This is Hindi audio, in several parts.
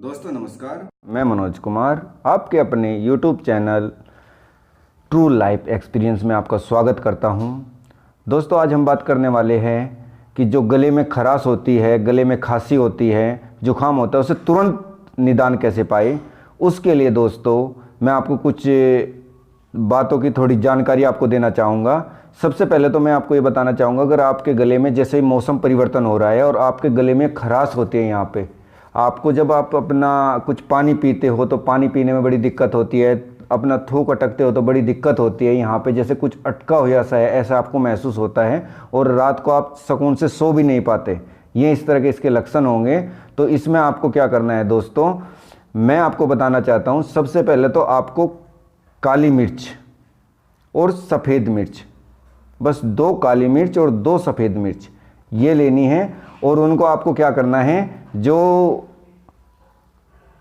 दोस्तों नमस्कार, मैं मनोज कुमार आपके अपने YouTube channel true life experience में आपका स्वागत करता हूं। दोस्तों आज हम बात करने वाले हैं कि जो गले में खराश होती है, गले में खांसी होती है, जुखाम होता है, उसे तुरंत निदान कैसे पाए। उसके लिए दोस्तों मैं आपको कुछ बातों की थोड़ी जानकारी आपको देना चाहूँगा। सबसे पहले तो मैं आपको ये बताना चाहूँगा, अगर आपके गले में जैसे ही मौसम परिवर्तन हो रहा है और आपके गले में खराश होती है, यहाँ पे आपको जब आप अपना कुछ पानी पीते हो तो पानी पीने में बड़ी दिक्कत होती है, अपना थूक अटकते हो तो बड़ी दिक्कत होती है, यहाँ पे जैसे कुछ अटका हुआ सा है ऐसा आपको महसूस होता है और रात को आप सुकून से सो भी नहीं पाते, ये इस तरह के इसके लक्षण होंगे। तो इसमें आपको क्या करना है दोस्तों, मैं आपको बताना चाहता हूँ। सबसे पहले तो आपको काली मिर्च और सफ़ेद मिर्च, बस 2 काली मिर्च और 2 सफ़ेद मिर्च ये लेनी है और उनको आपको क्या करना है, जो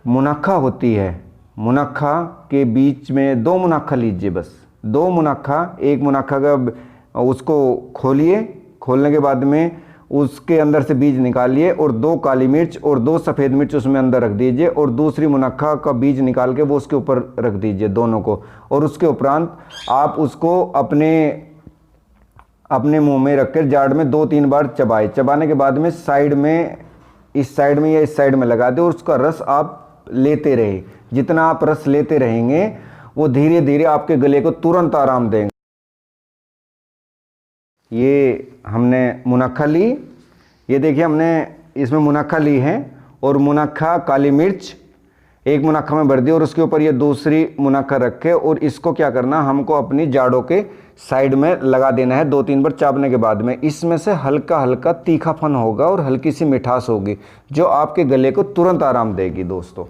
मुनक्खा होती है, मुनक्खा के बीच में 2 मुनक्खा लीजिए, बस 2 मुनक्खा, एक मुनक्खा का उसको खोलिए, खोलने के बाद में उसके अंदर से बीज निकालिए और 2 काली मिर्च और 2 सफ़ेद मिर्च उसमें अंदर रख दीजिए और दूसरी मुनक्खा का बीज निकाल के वो उसके ऊपर रख दीजिए, दोनों को। और उसके उपरांत आप उसको अपने मुंह में रखकर जाड़ में 2-3 बार चबाए। चबाने के बाद में साइड में, इस साइड में या इस साइड में लगा दे और उसका रस आप लेते रहे। जितना आप रस लेते रहेंगे वो धीरे धीरे आपके गले को तुरंत आराम देंगे। ये हमने मुनक्खा ली, ये देखिए हमने इसमें मुनक्खा ली है और मुनक्खा काली मिर्च एक मुनक्खा में भर दी और उसके ऊपर ये दूसरी मुनक्खा रखे और इसको क्या करना, हमको अपनी जाड़ों के साइड में लगा देना है। 2-3 बार चाबने के बाद में इसमें से हल्का हल्का तीखापन होगा और हल्की सी मिठास होगी जो आपके गले को तुरंत आराम देगी दोस्तों।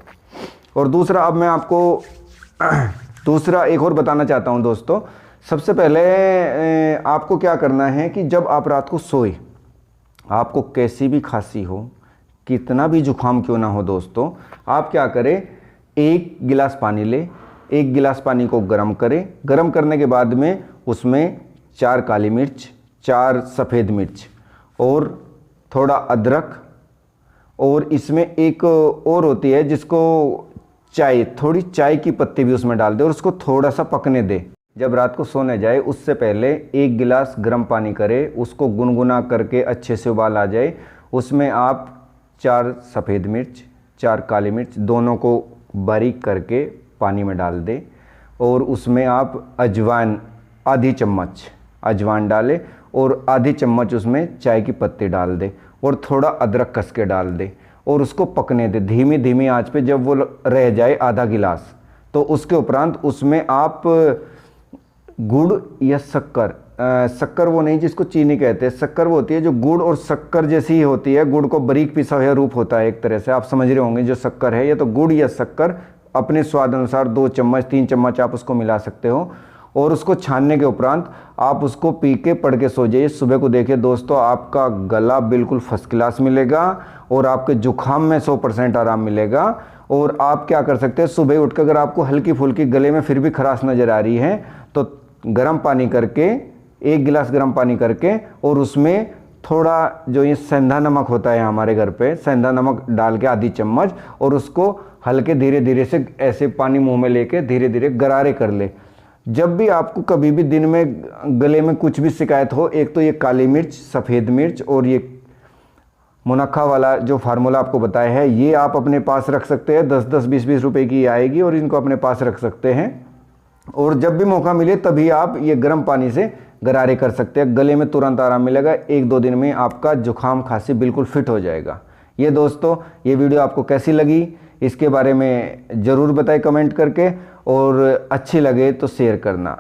और दूसरा, अब मैं आपको दूसरा एक और बताना चाहता हूँ दोस्तों। सबसे पहले आपको क्या करना है कि जब आप रात को सोए, आपको कैसी भी खांसी हो, कितना भी जुखाम क्यों ना हो दोस्तों, आप क्या करें, 1 गिलास पानी ले, 1 गिलास पानी को गर्म करें। गर्म करने के बाद में उसमें 4 काली मिर्च, 4 सफ़ेद मिर्च और थोड़ा अदरक, और इसमें एक और होती है जिसको चाय, थोड़ी चाय की पत्ती भी उसमें डाल दे और उसको थोड़ा सा पकने दे। जब रात को सोने जाए उससे पहले 1 गिलास गर्म पानी करें, उसको गुनगुना करके अच्छे से उबाल आ जाए, उसमें आप 4 सफ़ेद मिर्च, 4 काली मिर्च दोनों को बारीक करके पानी में डाल दें और उसमें आप अजवाइन, आधी चम्मच अजवाइन डालें और आधी चम्मच उसमें चाय की पत्ती डाल दें और थोड़ा अदरक कस के डाल दें और उसको पकने दें धीमी धीमी आंच पे। जब वो रह जाए आधा गिलास, तो उसके उपरांत उसमें आप गुड़ या शक्कर, शक्कर वो नहीं जिसको चीनी कहते हैं, शक्कर वो होती है जो गुड़ और शक्कर जैसी ही होती है, गुड़ को बारीक पिसा हुआ रूप होता है एक तरह से, आप समझ रहे होंगे जो शक्कर है। या तो गुड़ या शक्कर अपने स्वाद अनुसार 2 चम्मच 3 चम्मच आप उसको मिला सकते हो और उसको छानने के उपरांत आप उसको पी के पढ़ के सो जाइए। सुबह को देखिए दोस्तों, आपका गला बिल्कुल फर्स्ट क्लास मिलेगा और आपके जुखाम में 100% आराम मिलेगा। और आप क्या कर सकते हैं, सुबह उठकर अगर आपको हल्की फुल्की गले में फिर भी खराश नज़र आ रही है तो गर्म पानी करके, 1 गिलास गर्म पानी करके और उसमें थोड़ा जो ये सेंधा नमक होता है हमारे घर पे, सेंधा नमक डाल के आधी चम्मच और उसको हल्के धीरे धीरे से ऐसे पानी मुंह में लेके धीरे धीरे गरारे कर ले। जब भी आपको कभी भी दिन में गले में कुछ भी शिकायत हो, एक तो ये काली मिर्च, सफ़ेद मिर्च और ये मुनक्खा वाला जो फार्मूला आपको बताया है, ये आप अपने पास रख सकते हैं। 10-10, 20-20 रुपए की आएगी और इनको अपने पास रख सकते हैं और जब भी मौका मिले तभी आप ये गर्म पानी से गरारे कर सकते हैं। गले में तुरंत आराम मिलेगा, 1-2 दिन में आपका जुखाम खांसी बिल्कुल फिट हो जाएगा। ये दोस्तों, ये वीडियो आपको कैसी लगी इसके बारे में ज़रूर बताएं कमेंट करके, और अच्छी लगे तो शेयर करना।